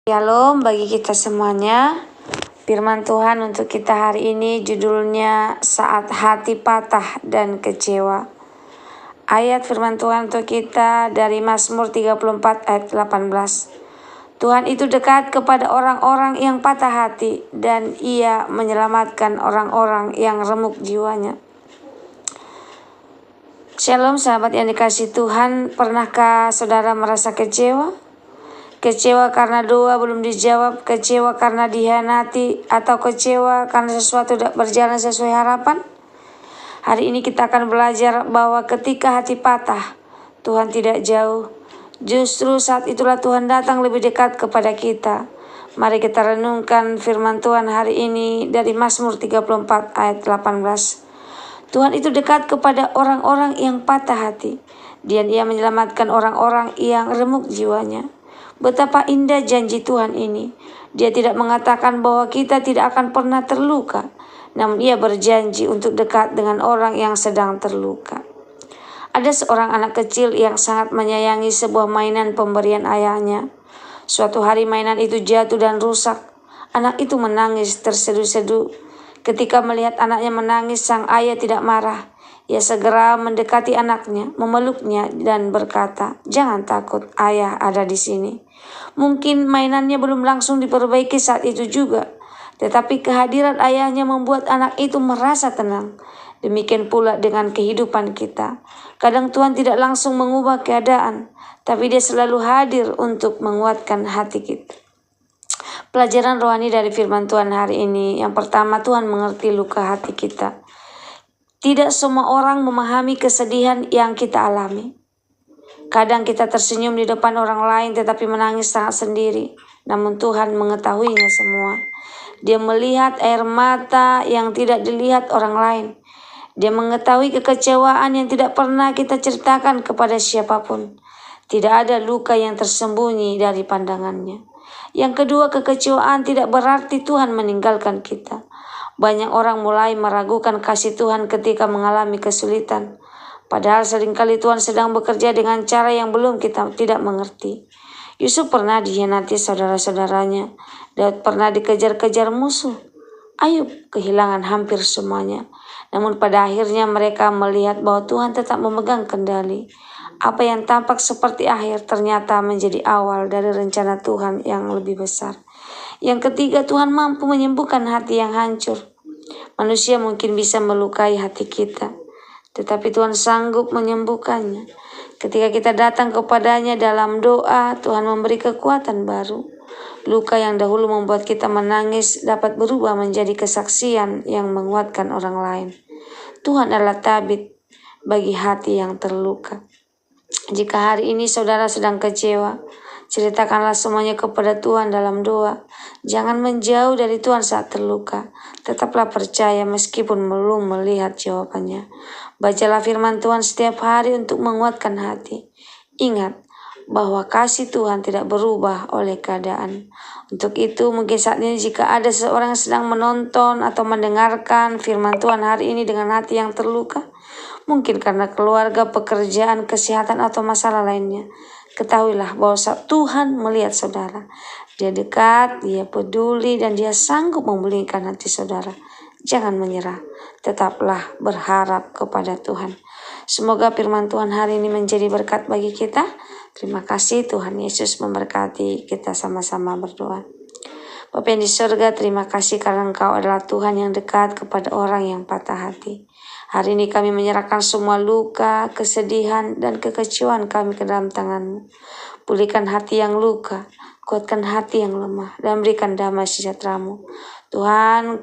Shalom bagi kita semuanya. Firman Tuhan untuk kita hari ini judulnya Saat Hati Patah dan Kecewa. Ayat firman Tuhan untuk kita dari Mazmur 34 ayat 18. Tuhan itu dekat kepada orang-orang yang patah hati dan Ia menyelamatkan orang-orang yang remuk jiwanya. Shalom sahabat yang dikasihi Tuhan, pernahkah saudara merasa kecewa? Kecewa karena doa belum dijawab, kecewa karena dihianati, atau kecewa karena sesuatu tidak berjalan sesuai harapan? Hari ini kita akan belajar bahwa ketika hati patah, Tuhan tidak jauh. Justru saat itulah Tuhan datang lebih dekat kepada kita. Mari kita renungkan firman Tuhan hari ini dari Mazmur 34 ayat 18. Tuhan itu dekat kepada orang-orang yang patah hati, dan Ia menyelamatkan orang-orang yang remuk jiwanya. Betapa indah janji Tuhan ini. Dia tidak mengatakan bahwa kita tidak akan pernah terluka, namun Ia berjanji untuk dekat dengan orang yang sedang terluka. Ada seorang anak kecil yang sangat menyayangi sebuah mainan pemberian ayahnya. Suatu hari mainan itu jatuh dan rusak. Anak itu menangis terseduh-seduh. Ketika melihat anaknya menangis, sang ayah tidak marah. Ia segera mendekati anaknya, memeluknya dan berkata, "Jangan takut, ayah ada di sini." Mungkin mainannya belum langsung diperbaiki saat itu juga, tetapi kehadiran ayahnya membuat anak itu merasa tenang. Demikian pula dengan kehidupan kita. Kadang Tuhan tidak langsung mengubah keadaan, tapi Dia selalu hadir untuk menguatkan hati kita. Pelajaran rohani dari firman Tuhan hari ini. Yang pertama, Tuhan mengerti luka hati kita. Tidak semua orang memahami kesedihan yang kita alami. Kadang kita tersenyum di depan orang lain tetapi menangis sangat sendiri. Namun Tuhan mengetahuinya semua. Dia melihat air mata yang tidak dilihat orang lain. Dia mengetahui kekecewaan yang tidak pernah kita ceritakan kepada siapapun. Tidak ada luka yang tersembunyi dari pandangannya. Yang kedua, kekecewaan tidak berarti Tuhan meninggalkan kita. Banyak orang mulai meragukan kasih Tuhan ketika mengalami kesulitan. Padahal seringkali Tuhan sedang bekerja dengan cara yang belum kita tidak mengerti. Yusuf pernah dikhianati saudara-saudaranya. Daud pernah dikejar-kejar musuh. Ayub kehilangan hampir semuanya. Namun pada akhirnya mereka melihat bahwa Tuhan tetap memegang kendali. Apa yang tampak seperti akhir ternyata menjadi awal dari rencana Tuhan yang lebih besar. Yang ketiga, Tuhan mampu menyembuhkan hati yang hancur. Manusia mungkin bisa melukai hati kita, tetapi Tuhan sanggup menyembuhkannya. Ketika kita datang kepadanya dalam doa, Tuhan memberi kekuatan baru. Luka yang dahulu membuat kita menangis dapat berubah menjadi kesaksian yang menguatkan orang lain. Tuhan adalah tabib bagi hati yang terluka. Jika hari ini saudara sedang kecewa, ceritakanlah semuanya kepada Tuhan dalam doa. Jangan menjauh dari Tuhan saat terluka. Tetaplah percaya meskipun belum melihat jawabannya. Bacalah firman Tuhan setiap hari untuk menguatkan hati. Ingat bahwa kasih Tuhan tidak berubah oleh keadaan. Untuk itu mungkin saat ini jika ada seorang yang sedang menonton atau mendengarkan firman Tuhan hari ini dengan hati yang terluka, mungkin karena keluarga, pekerjaan, kesehatan atau masalah lainnya, ketahuilah bahwa Tuhan melihat saudara. Dia dekat, Dia peduli, dan Dia sanggup memulihkan hati saudara. Jangan menyerah, tetaplah berharap kepada Tuhan. Semoga firman Tuhan hari ini menjadi berkat bagi kita. Terima kasih, Tuhan Yesus memberkati. Kita sama-sama berdoa. Bapa yang di surga, terima kasih karena Engkau adalah Tuhan yang dekat kepada orang yang patah hati. Hari ini kami menyerahkan semua luka, kesedihan, dan kekecewaan kami ke dalam tangan-Mu. Pulihkan hati yang luka, kuatkan hati yang lemah, dan berikan damai sejahtera-Mu. Tuhan,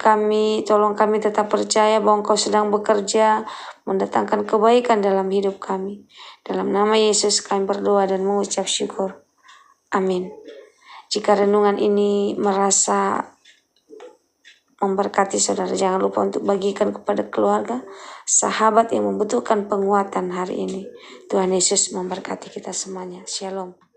tolong kami tetap percaya bahwa Engkau sedang bekerja, mendatangkan kebaikan dalam hidup kami. Dalam nama Yesus kami berdoa dan mengucap syukur. Amin. Jika renungan ini merasa memberkati saudara, jangan lupa untuk bagikan kepada keluarga, sahabat yang membutuhkan penguatan hari ini. Tuhan Yesus memberkati kita semuanya. Shalom.